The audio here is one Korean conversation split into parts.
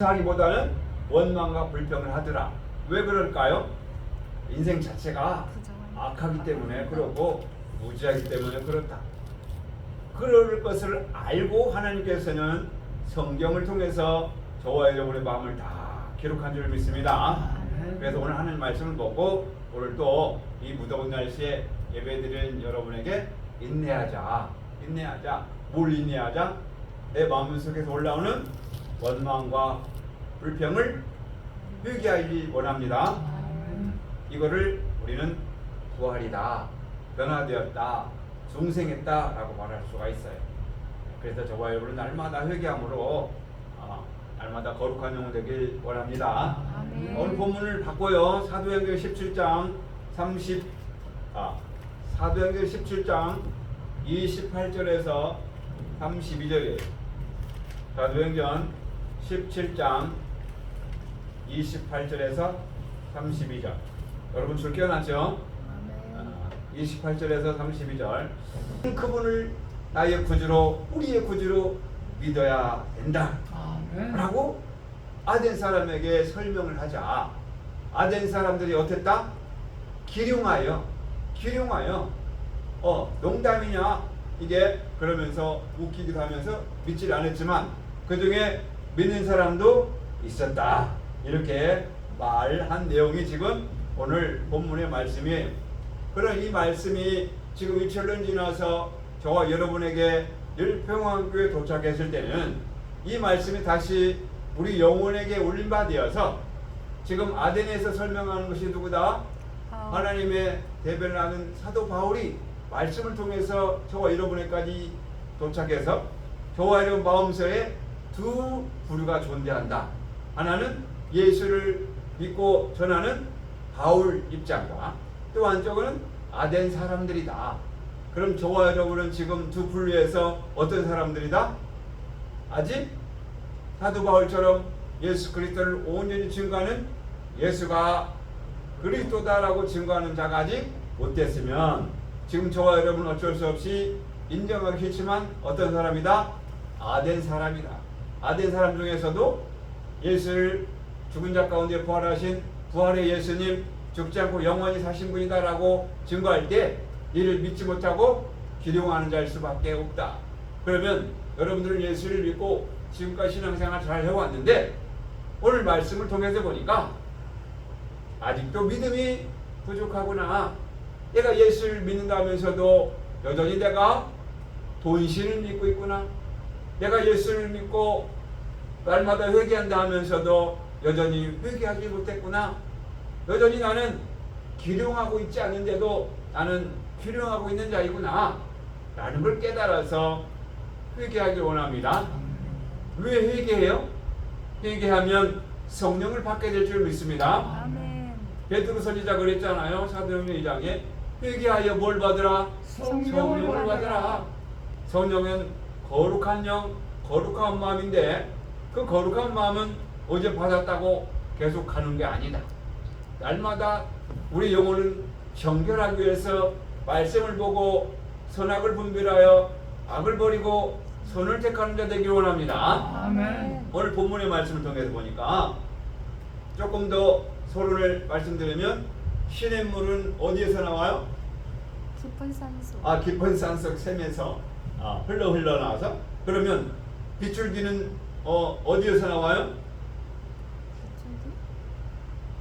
하기보다는 원망과 불평을 하더라. 왜 그럴까요? 인생 자체가 악하기 때문에 그렇고 무지하기 때문에 그렇다. 그럴 것을 알고 하나님께서는 성경을 통해서 저와 여러분의 마음을 다 기록한 줄 믿습니다. 그래서 오늘 하나님 말씀을 보고 오늘 또 이 무더운 날씨에 예배드리는 여러분에게 인내하자. 뭘 인내하자? 내 마음 속에서 올라오는 원망과 불평을 회개하기 원합니다. 이거를 우리는 부활이다, 변화되었다, 중생했다 라고 말할 수가 있어요. 그래서 저와 여러분은 날마다 회개함으로 날마다 거룩한 영혼 되길 원합니다. 오늘 본문을 바꿔요. 사도행전 17장 28절에서 32절이에요. 사도행전 17장 28절에서 32절. 여러분 줄 끼워놨죠? 28절에서 32절. 그분을 나의 구주로, 우리의 구주로 믿어야 된다 라고 아덴 사람에게 설명을 하자. 아덴 사람들이 어땠다? 기룡하여 농담이냐 이게 그러면서 웃기기도 하면서 믿질 않았지만 그 중에 믿는 사람도 있었다. 이렇게 말한 내용이 지금 오늘 본문의 말씀이에요. 그런 이 말씀이 지금 2000년 지나서 저와 여러분에게 늘 평안교회에 도착했을 때는 이 말씀이 다시 우리 영혼에게 울림바 되어서 지금 아덴에서 설명하는 것이 누구다? 하나님의 대변을 하는 사도 바울이 말씀을 통해서 저와 여러분에까지 도착해서 저와 여러분 마음속에 두 부류가 존재한다. 하나는 예수를 믿고 전하는 바울 입장과 또 한쪽은 아덴 사람들이다. 그럼 저와 여러분은 지금 두 분류에서 어떤 사람들이다? 아직 사도 바울처럼 예수 그리스도를 온전히 증거하는 예수가 그리스도다라고 증거하는 자가 아직 못됐으면 지금 저와 여러분은 어쩔 수 없이 인정하기 싫지만 어떤 사람이다? 아덴 사람이다. 아덴 사람 중에서도 예수를 죽은 자 가운데 부활하신 부활의 예수님 죽지 않고 영원히 사신 분이다라고 증거할 때 이를 믿지 못하고 기룡하는 자일 수밖에 없다. 그러면 여러분들은 예수를 믿고 지금까지 신앙생활 잘 해왔는데 오늘 말씀을 통해서 보니까 아직도 믿음이 부족하구나. 내가 예수를 믿는다면서도 여전히 내가 돈신을 믿고 있구나. 내가 예수를 믿고 날마다 회개한다 하면서도 여전히 회개하지 못했구나. 여전히 나는 기룡하고 있지 않은데도 나는 기룡하고 있는 자이구나 라는 걸 깨달아서 회개하길 원합니다. 왜 회개해요? 회개하면 성령을 받게 될 줄 믿습니다. 베드로 선지자 그랬잖아요. 사도행전 2장에 회개하여 뭘 받으라? 성령을 받으라. 성령은 거룩한 영, 거룩한 마음인데 그 거룩한 마음은 어제 받았다고 계속 가는 게 아니다. 날마다 우리 영혼은 정결하기 위해서 말씀을 보고 선악을 분별하여 악을 버리고 선을 택하는 자 되기 원합니다. 아멘. 오늘 본문의 말씀을 통해서 보니까 조금 더 서론을 말씀드리면 시냇물은 어디에서 나와요? 깊은 산속. 깊은 산속 샘에서 흘러 나와서 그러면 비출기는 어디에서 나와요?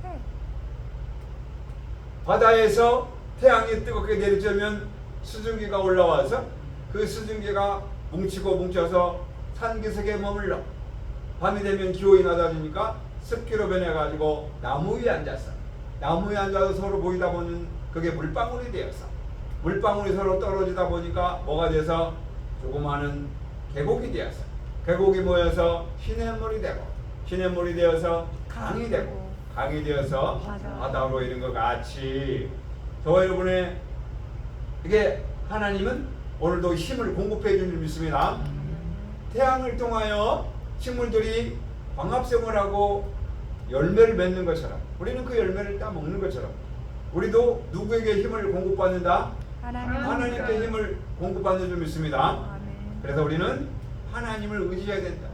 해. 바다에서 태양이 뜨겁게 내리쬐면 수증기가 올라와서 그 수증기가 뭉쳐서 산기슭에 머물러 밤이 되면 기온이 낮아지니까 습기로 변해가지고 나무 위에 앉아서 서로 보이다 보면 그게 물방울이 되어서 물방울이 서로 떨어지다 보니까 뭐가 돼서 조그마한 계곡이 되어서 계곡이 모여서 시냇물이 되고 시냇물이 되어서 강이 되고 강이 되어서 바다로 이런 것 같이 저와 여러분의 이게 하나님은 오늘도 힘을 공급해 주는 줄 믿습니다. 태양을 통하여 식물들이 광합성을 열매를 맺는 것처럼 우리는 그 열매를 따 먹는 것처럼 우리도 누구에게 힘을 공급받는다? 하나님께 힘을 공급받는 줄 믿습니다. 그래서 우리는 하나님을 의지해야 된다.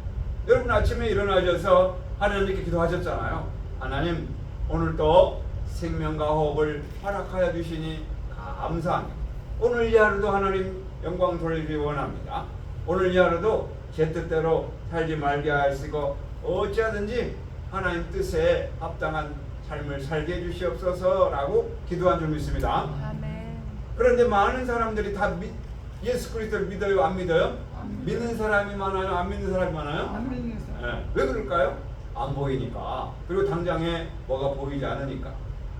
여러분 아침에 일어나셔서 하나님께 기도하셨잖아요. 하나님 오늘도 생명과 호흡을 허락하여 주시니 감사합니다. 오늘 이 하루도 하나님 영광 돌리기 원합니다. 오늘 이 하루도 제 뜻대로 살지 말게 하시고 어찌하든지 하나님 뜻에 합당한 삶을 살게 해주시옵소서라고 기도한 줄 믿습니다. 아멘. 그런데 많은 사람들이 다 예수 그리스도를 믿어요? 안 믿어요? 믿는 사람이 많아요? 안 믿는 사람이 많아요? 안 믿는 사람. 예. 왜 그럴까요? 안 보이니까. 그리고 당장에 뭐가 보이지 않으니까.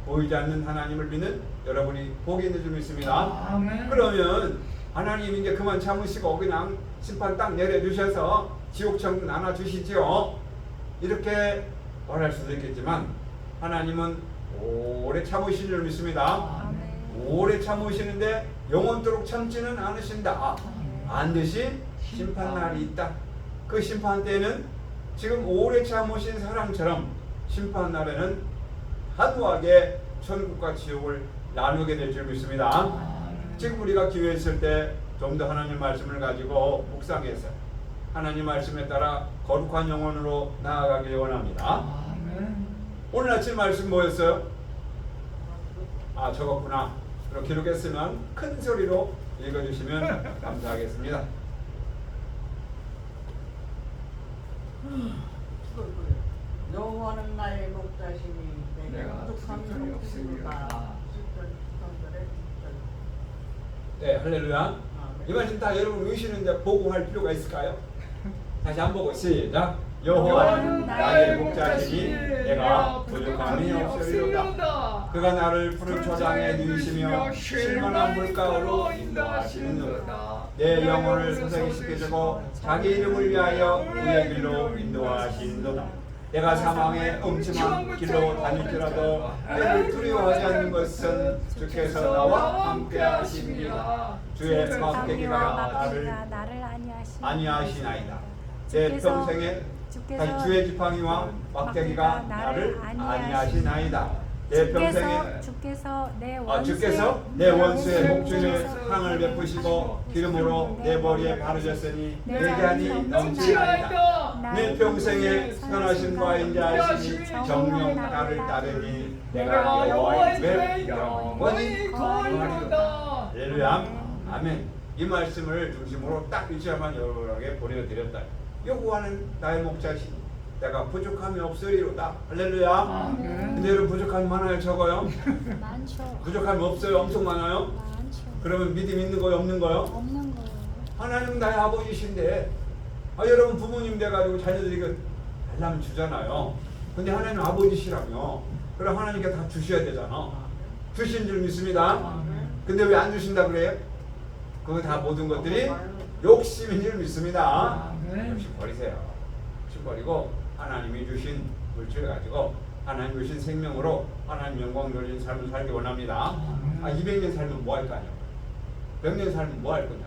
보이지 않는 하나님을 믿는 여러분이 복이 있는 줄 믿습니다. 아멘. 그러면 하나님 이제 그만 참으시고 그냥 심판 딱 내려주셔서 지옥천국 나눠주시지요. 이렇게 말할 수도 있겠지만 하나님은 오래 참으신 줄 믿습니다. 아멘. 오래 참으시는데 영원토록 참지는 않으신다. 반드시 심판날이 있다. 그 심판 때는 지금 오래 참으신 사람처럼 심판날에는 한우하게 천국과 지옥을 나누게 될 줄 믿습니다. 지금 우리가 기회 있을 때 좀 더 하나님 말씀을 가지고 묵상해서 하나님 말씀에 따라 거룩한 영혼으로 나아가길 원합니다. 아멘. 오늘 아침 말씀 뭐였어요? 아, 적었구나. 그럼 기록했으면 큰 소리로 읽어주시면 감사하겠습니다. 여호와는 나의 목자시니 내가 내가 부족함이 부족함이 없으리로다. 없으리로다. 10절 네, 할렐루야. 이 말씀 다 여러분 의시는데 보고 할 필요가 있을까요? 다시 한 번 보고 시작. 여호와는 나의 목자시니 내가 부족함이 없으리로다. 그가 나를 푸른 초장에 누이시며 쉴만한 물가로 인도하시는도다. 내 영혼을 소생시켜 주고 자기 이름을 위하여 의의 길로 인도하시는도다. 내가 사망의 음침한 길로 다닐지라도 내를 두려워하지 않는 것은 주께서 나와 함께 하십니다. 주의 막대기가 나를 안위하시나이다. 내 평생에 다시 주의 지팡이와 막대기가 나를 안위하시나이다. 내 평생에 주께서 내 원수의 목줄에 상을 베푸시고 기름으로 내 머리에 바르셨으니 내게 한이 넘치나이다. 내 평생에 선하심과 인자하심이 정령 나를 따르니 내가 여호와의 입에 영원히 거하리로다. 할렐루야. 아멘. 이 말씀을 중심으로 딱 일주일만 여러분에게 보내드렸다. 여호와는 나의 목자시니 내가 부족함이 없으리로다. 할렐루야. 아멘. 근데 여러분 부족함이 많아요? 적어요? 많죠. 부족함이 없어요? 엄청 많아요? 많죠. 그러면 믿음 있는 거요? 없는 거요? 없는 거예요. 하나님 나의 아버지신데 여러분 부모님 돼가지고 자녀들이 달라면 주잖아요. 근데 하나님 아버지시라며 그럼 하나님께 다 주셔야 되잖아. 주신 줄 믿습니다. 근데 왜 안 주신다 그래요? 그거 다 모든 것들이 욕심인 줄 믿습니다. 욕심 버리세요. 욕심 버리고 하나님이 주신 물질 가지고 하나님 주신 생명으로 하나님 영광 돌리는 삶을 살기 원합니다. 200년 살면 뭐 할 거냐? 100년 살면 뭐 할 거냐?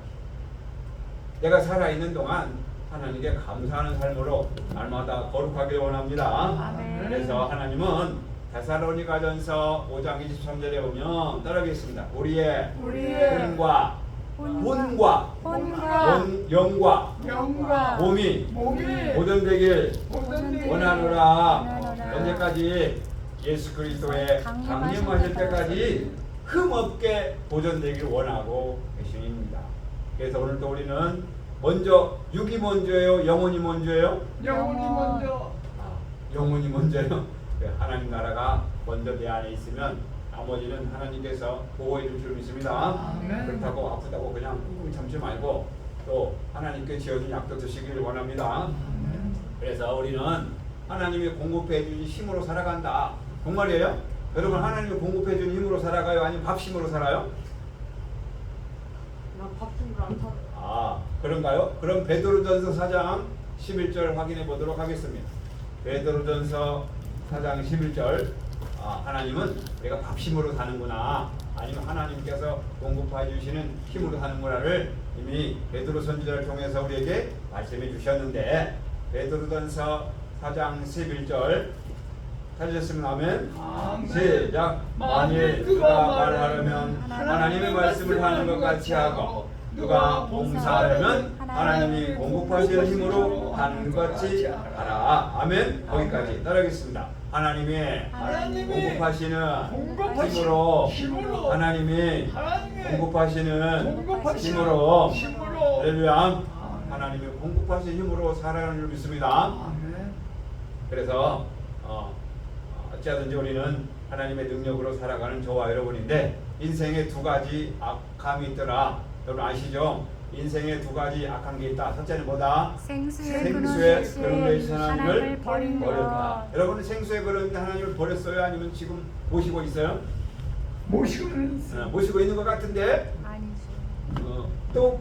내가 살아있는 동안 하나님께 감사하는 삶으로 날마다 거룩하게 원합니다. 아멘. 그래서 하나님은 데살로니가전서 5장 23절에 보면 따라하겠습니다. 우리의 혼과 영과 몸이 모든 되길 원하노라. 언제까지? 예수 그리스도의 강림하실 때까지 흠없게 보존되길 원하고 계십니다. 그래서 오늘도 우리는 먼저 육이 먼저예요? 영혼이 먼저예요? 영혼이 먼저. 영혼이 먼저요. 하나님 나라가 먼저 내 안에 있으면 나머지는 하나님께서 보호해 줄 줄 믿습니다. 아멘. 그렇다고 아프다고 그냥 꾹꾹 참지 말고 또 하나님께 지어준 약도 드시길 원합니다. 그래서 우리는 하나님이 공급해 주신 힘으로 살아간다. 정말이에요? 여러분 하나님이 공급해 준 힘으로 살아가요? 아니면 밥심으로 살아요? 그런가요? 그럼 베드로전서 4장 11절 확인해 보도록 하겠습니다. 베드로전서 4장 11절. 하나님은 내가 밥심으로 사는구나, 아니면 하나님께서 공급해 주시는 힘으로 사는구나를 이미 베드로 선지자를 통해서 우리에게 말씀해 주셨는데, 베드로전서 4장 11절 찾으셨으면 아멘. 시작. 만일 그가 말하려면 하나님의 말씀을 하는 것 같이 하고 누가 봉사하려면 하나님이 공급하시는 힘으로 하는 것 같이 하라. 아멘. 거기까지 따라하겠습니다. 하나님이 공급하시는 힘으로 하나님이 공급하시는 힘으로 할렐루야. 하나님이 공급하시는 힘으로 살아가는 줄 믿습니다. 그래서 어찌하든지 우리는 하나님의 능력으로 살아가는 저와 여러분인데 인생에 두 가지 악함이 있더라. 여러분 아시죠? 인생에 두 가지 악한 게 있다. 첫째는 뭐다? 생수의 그런 데서 하나님을 버린 버렸다. 것. 여러분은 생수의 그런 데 하나님을 버렸어요? 아니면 지금 모시고 있어요? 모시고 있는 것 같은데 아니죠. 또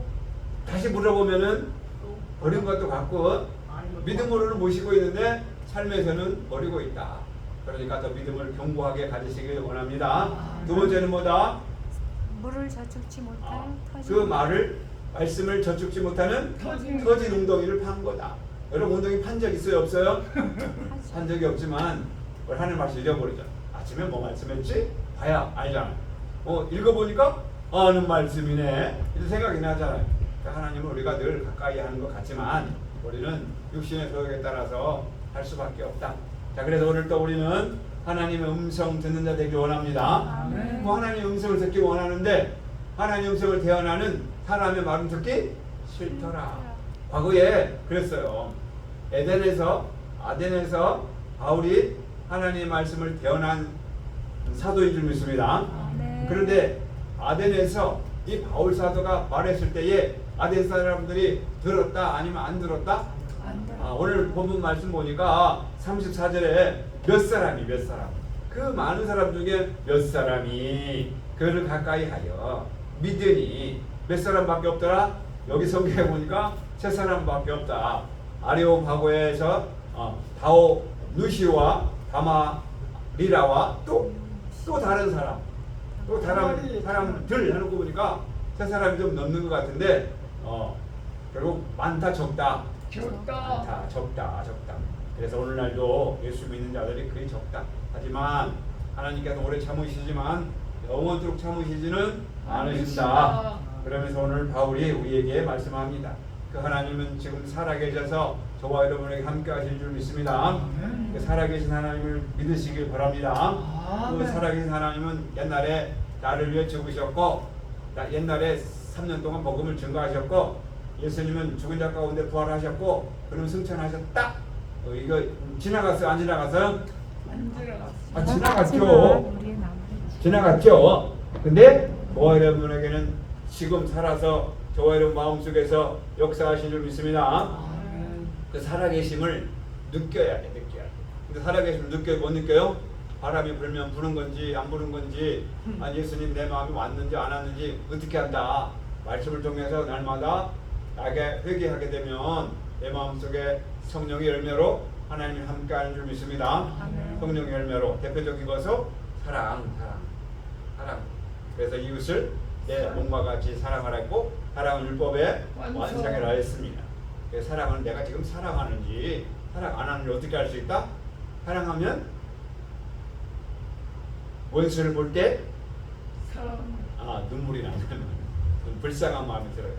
다시 물어보면은 버린 것도 같고 믿음으로는 모시고 있는데 삶에서는 버리고 있다. 그러니까 더 믿음을 견고하게 가지시길 원합니다. 두 번째는 뭐다? 물을 저축지 못할 터진 그 말씀을 저축지 못하는 터진 웅덩이를 판 거다. 여러분 웅덩이 판 적 있어요? 없어요? 판 적이 없지만 하나님 말씀 잃어버리죠. 아침에 뭐 말씀했지? 봐야 알잖아요. 읽어보니까 아는 말씀이네 이런 생각이 나잖아요. 그러니까 하나님은 우리가 늘 가까이 하는 것 같지만 우리는 육신의 소욕에 따라서 할 수밖에 없다. 자, 그래서 오늘 또 우리는 하나님의 음성 듣는 자 되길 원합니다. 뭐 하나님의 음성을 듣기 원하는데 하나님의 음성을 대언하는 사람의 말은 듣기 싫더라. 과거에 그랬어요. 아덴에서 바울이 하나님의 말씀을 대언한 사도인 줄 믿습니다. 그런데 아덴에서 이 바울 사도가 말했을 때에 아덴 사람들이 들었다 아니면 안 들었다? 오늘 본문 말씀 보니까 34절에 몇 사람 그 많은 사람 중에 몇 사람이 그를 가까이 하여 믿으니 몇 사람밖에 없더라? 여기 성경에 보니까 세 사람밖에 없다. 아레오파고에서 다오 누시와 다마리라와 또 다른 사람들 해놓고 보니까 세 사람이 좀 넘는 것 같은데 결국 많다 적다. 그래서 오늘날도 예수 믿는 자들이 그리 적다. 하지만 하나님께서 오래 참으시지만 영원토록 참으시지는 않으신다. 그러면서 오늘 바울이 우리에게 말씀합니다. 그 하나님은 지금 살아계셔서 저와 여러분에게 함께 하실 줄 믿습니다. 그 살아계신 하나님을 믿으시길 바랍니다. 그 살아계신 하나님은 옛날에 나를 위해 죽으셨고 옛날에 3년 동안 복음을 증거하셨고 예수님은 죽은 자 가운데 부활하셨고 그럼 승천하셨다. 이거 지나갔어요? 안 지나갔어요? 지나갔죠. 근데 저와 여러분에게는 지금 살아서 저와 여러분 마음속에서 역사하신 줄 믿습니다. 그 살아계심을 느껴야 돼. 근데 살아계심을 느껴요? 못 느껴요? 바람이 불면 부는 건지 안 부는 건지 아니 예수님 내 마음이 왔는지 안 왔는지 어떻게 한다. 말씀을 통해서 날마다 나에게 회개하게 되면 내 마음속에 성령의 열매로 하나님이 함께하는 줄 믿습니다. 성령의 열매로 대표적인 것은 사랑. 그래서 이웃을 내 몸과 같이 사랑하라 했고 사랑은 율법의 완성이라 했습니다. 그래서 사랑은 내가 지금 사랑하는지 사랑 안 하는지 어떻게 알 수 있다? 사랑하면 원수를 볼 때 눈물이 나는 불쌍한 마음이 들어요.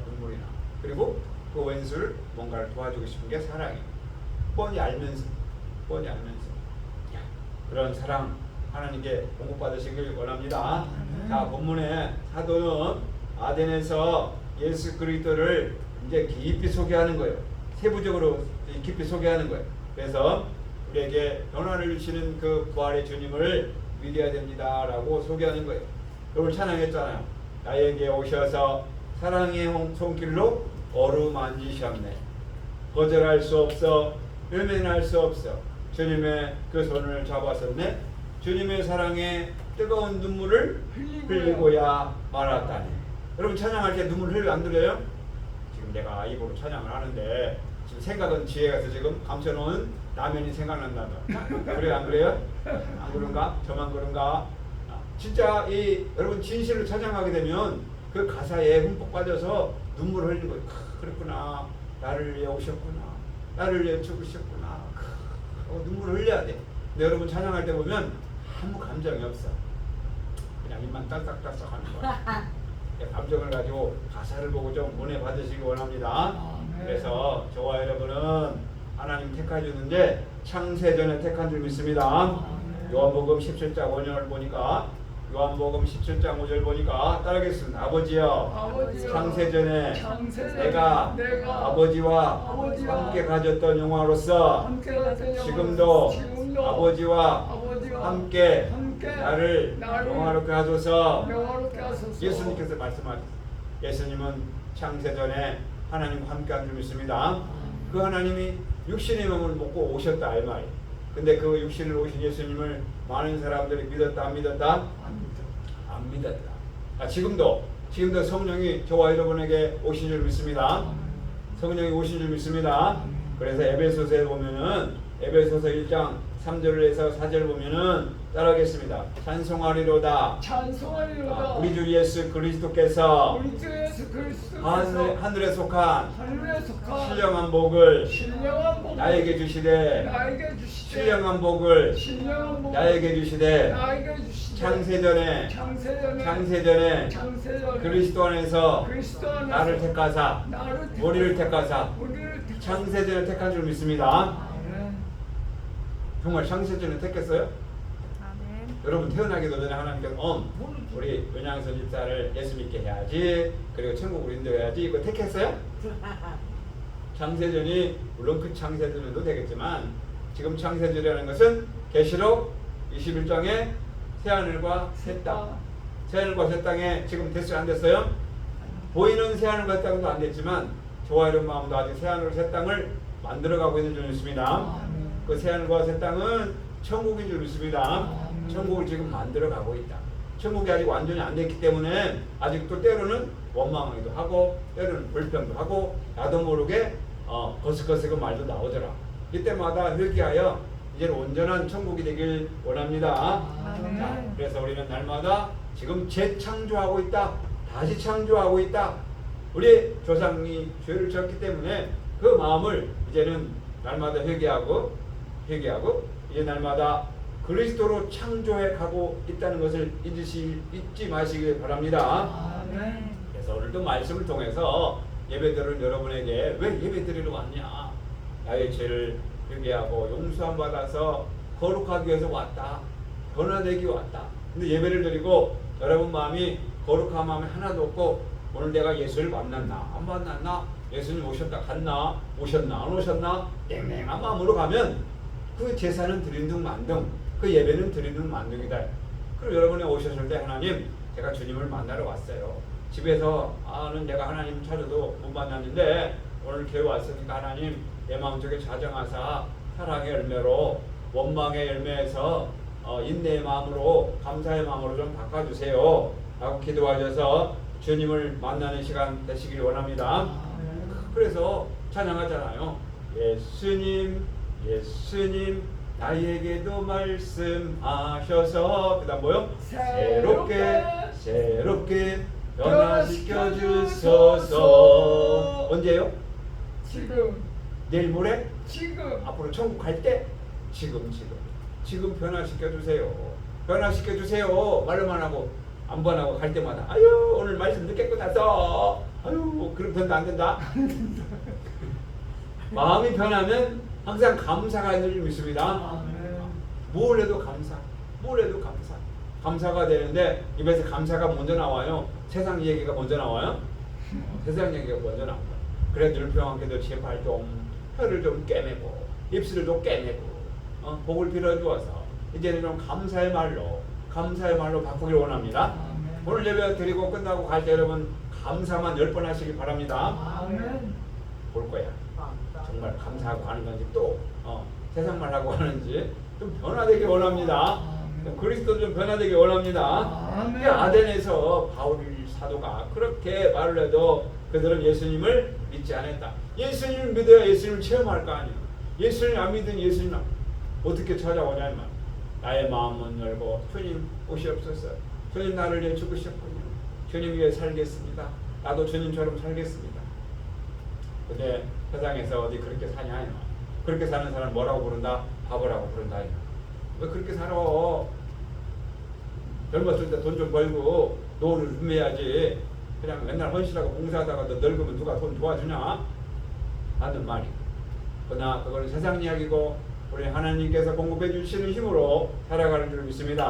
눈물이 나. 그리고 그 원수를 뭔가를 도와주고 싶은 게 사랑이에요. 뻔히 알면서 그런 사랑 하나님께 공급받으시길 원합니다. 자, 본문에 사도는 아덴에서 예수 그리스도를 이제 깊이 소개하는 거예요. 세부적으로 깊이 소개하는 거예요. 그래서 우리에게 변화를 주시는 그 부활의 주님을 믿어야 됩니다라고 소개하는 거예요. 여러분 찬양했잖아요. 나에게 오셔서 사랑의 손길로 어루만지셨네. 거절할 수 없어, 외면할 수 없어. 주님의 그 손을 잡았었네. 주님의 사랑에 뜨거운 눈물을 흘리고야 말았다니. 여러분 찬양할 때 눈물 흘려 안 흘려요? 지금 내가 입으로 찬양을 하는데 지금 생각은 지혜 가서 지금 감춰놓은 라면이 생각난다. 그래요 안 그래요? 안 그런가? 저만 그런가? 진짜 여러분 진실로 찬양하게 되면 그 가사에 흠뻑 빠져서 눈물을 흘리는 거예요. 그렇구나. 나를 위해 오셨구나. 나를 위해 죽으셨구나. 눈물을 흘려야 돼. 근데 여러분 찬양할 때 보면 아무 감정이 없어. 그냥 입만 딸딱딸딱 하는 거야. 감정을 가지고 가사를 보고 좀 은혜 받으시기 원합니다. 아멘. 그래서 저와 여러분은 하나님 택하셨는데 창세전에 택한 줄 믿습니다. 요한복음 17장 5절을 보니까 요한복음 17장 5절 보니까 따르겠습니다. 아버지여 아버지여, 창세전에 창세전에 내가 아버지와 함께 가졌던 영광으로서 함께 가진 지금도 지금도 아버지와 함께 나를 나를 영화롭게 하소서. 영화롭게 하소서. 예수님께서 말씀하셨어요. 예수님은 창세전에 하나님과 함께한 줄 믿습니다. 그 하나님이 육신의 몸을 먹고 오셨다 이 말이에요. 근데 그 육신을 오신 예수님을 많은 사람들이 믿었다 안 믿었다? 안 믿었다. 지금도 성령이 저와 여러분에게 오신 줄 믿습니다. 성령이 오신 줄 믿습니다. 그래서 에베소서에 보면은 에베소서 1장 3절에서 4절 보면은 따라하겠습니다. 찬송하리로다. 찬송하리로다. 우리 주 예수 그리스도께서 우리 주 예수 그리스도께서 하늘에 속한 하늘에 속한 신령한 복을 신령한 복을 나에게 주시되 나에게 주시되 신령한 복을 신령한 복을 나에게 주시되 나에게 주시되 창세전에 그리스도 안에서 나를 택하사 우리를 택하사 창세전에 택한 줄 믿습니다. 아멘. 정말 창세전에 택했어요? 아멘. 여러분 태어나기도 전에 하나님께서 우리 은양선 집사를 예수 믿게 해야지, 그리고 천국으로 인도해야지, 이거 택했어요? 창세전이 물론 그 창세전에도 되겠지만 지금 창세전이라는 것은 계시록 21장의 새하늘과 새 땅, 새하늘과 새 땅에 지금 됐어요 안 됐어요? 보이는 새하늘과 새 땅도 안 됐지만 저와 여러분 마음도 아직 새하늘 새 땅을 만들어가고 있는 줄 믿습니다. 그 새하늘과 새 땅은 천국인 줄 믿습니다. 천국을 지금 만들어가고 있다. 천국이 아직 완전히 안 됐기 때문에 아직도 때로는 원망하기도 하고 때로는 불평도 하고 나도 모르게 거스거스그 말도 나오더라. 이때마다 회개하여 이제는 온전한 천국이 되길 원합니다. 아멘. 자, 그래서 우리는 날마다 지금 재창조하고 있다. 다시 창조하고 있다. 우리 조상이 죄를 졌기 때문에 그 마음을 이제는 날마다 회개하고 이제 날마다 그리스도로 창조해 가고 있다는 것을 잊지 마시길 바랍니다. 아멘. 그래서 오늘도 말씀을 통해서 예배드리는 여러분에게 왜 예배드리러 왔냐? 나의 죄를 회개하고 용서함 받아서 거룩하기 위해서 왔다. 변화되기 왔다. 근데 예배를 드리고 여러분 마음이 거룩한 마음이 하나도 없고 오늘 내가 예수를 만났나 안 만났나, 예수님 오셨다 갔나, 오셨나 안 오셨나, 땡땡한 마음으로 가면 그 제사는 드린둥만둥, 그 예배는 드린둥만둥이다. 그럼 여러분이 오셨을 때 하나님, 제가 주님을 만나러 왔어요. 집에서 내가 하나님 찾아도 못 만났는데 오늘 교회 왔으니까 하나님 내 마음속에 자정하사 사랑의 열매로, 원망의 열매에서 인내의 마음으로, 감사의 마음으로 좀 바꿔주세요 라고 기도하셔서 주님을 만나는 시간 되시길 원합니다. 그래서 찬양하잖아요. 예수님 예수님 나에게도 말씀하셔서, 그 다음 뭐요? 새롭게 변화시켜 주소서. 언제요? 지금 내일 모레? 지금 앞으로 천국 갈 때? 지금 변화시켜 주세요. 변화시켜 주세요 말로만 하고 안 변하고 갈 때마다 아유 오늘 말씀 늦게 끝났어, 아유 그럼 된다 안 된다? 마음이 변하면 항상 감사가 있는 줄 믿습니다. 뭘 해도 감사가 되는데 입에서 감사가 먼저 나와요? 세상 얘기가 먼저 나와요? 세상 얘기가 먼저 나옵니다. 그래 늘평한께도 제발 좀 혀를 좀 깨매고 입술을 좀 깨매고 복을 빌어주어서 이제는 좀 감사의 말로 바꾸길 원합니다. 오늘 예배 드리고 끝나고 갈 때 여러분 감사만 10번 하시기 바랍니다. 아멘. 볼 거야. 정말 감사하고 하는 건지 또 세상 말하고 하는지 좀 변화되길 원합니다. 그리스도 좀 변화되길 원합니다. 아멘. 아덴에서 바울 사도가 그렇게 말을 해도 그들은 예수님을 믿지 않았다. 예수님을 믿어야 예수님을 체험할 거 아니에요. 예수님을 안 믿으니 예수님 어떻게 찾아오냐 이 말. 나의 마음은 열고 주님 오시옵소서. 주님 나를 위해 죽으셨군요. 주님 위해 살겠습니다. 나도 주님처럼 살겠습니다. 근데 세상에서 어디 그렇게 사냐 이 말. 그렇게 사는 사람 뭐라고 부른다? 바보라고 부른다 이 말. 왜 그렇게 살아? 젊었을 때 돈 좀 벌고 노후를 준비해야지. 그냥 맨날 헌신하고 봉사하다가 너 늙으면 누가 돈 도와주냐 하는 말이. 그러나 그거는 세상 이야기고 우리 하나님께서 공급해 주시는 힘으로 살아가는 줄 믿습니다.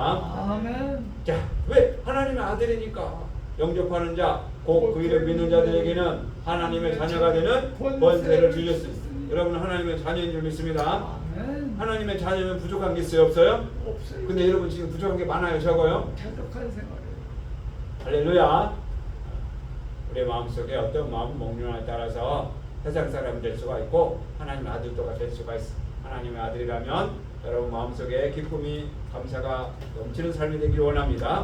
아멘. 자, 왜? 하나님의 아들이니까 영접하는 자, 곧 그 이름 믿는 자들에게는 하나님의 자녀가 되는 권세를 주셨습니다. 여러분 하나님의 자녀인 줄 믿습니다. 아멘. 하나님의 자녀면 부족한 게 있어요? 없어요? 없어요. 근데 여러분 지금 부족한 게 많아요? 적어요? 자족한 생활을. 할렐루야. 우리 마음속에 어떤 마음 먹느냐에 따라서 세상 사람이 될 수가 있고 하나님의 아들도가 될 수가 있어. 하나님의 아들이라면 여러분 마음속에 기쁨이 감사가 넘치는 삶이 되기를 원합니다.